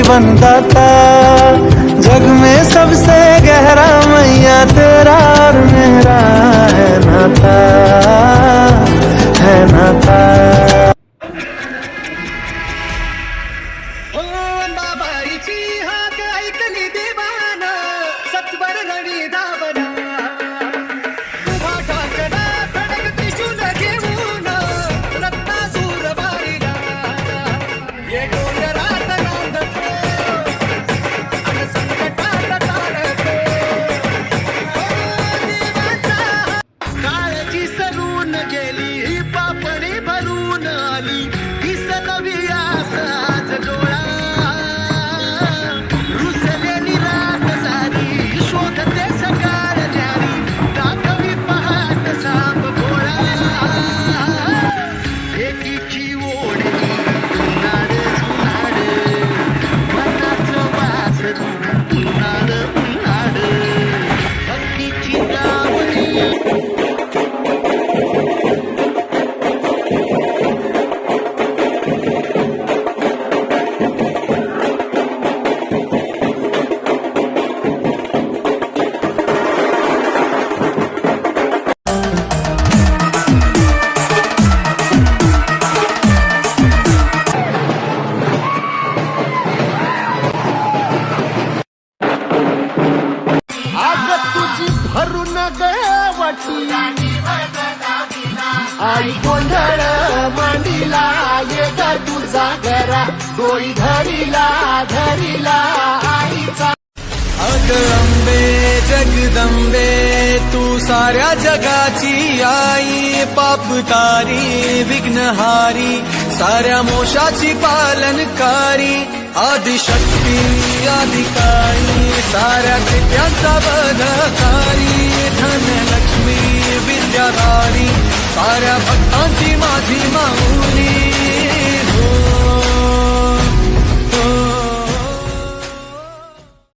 जीवन दाता, जग में सबसे गहरा मैया तेरा और मेरा है नाता, है नाता। बाबाईची हाक ऐकली देवाना, सत्वर रणी धावना, उभा ठाकरा खडक त्रिशूल घेऊन, रत्नासूर वारिला, ये डोंगरात नांदतो, अन संकटात तारतो, देवाचा काळजी सरून गेली, पापणी भरून आली, दिसलवी आसाच डोळा, रुसलेली रात सारी, शोधते सकाळ न्यारी, दाखवी पहाट साप भोळा, एकीची ओढली उन्हाळ उन्हाळ, मनाचं वासरू उन्हाळ उन्हाळ, हत्तीची गावली. आग तुझी भरून गवटी, आई गोंधळ मांडीला, ये ग तुझा घरा, डोई धरीला धरीला आईचा. अग अंबे जगदंबे तू साऱ्या जगाची आई, पाप तारी विघ्नहारी, साऱ्या मोशाची पालनकारी, आदिशक्ती अधिकारी, साऱ्या कृत्यांचा बधकारी, धनलक्ष्मी विद्याधारी, साऱ्या भक्तांची माझी माऊली.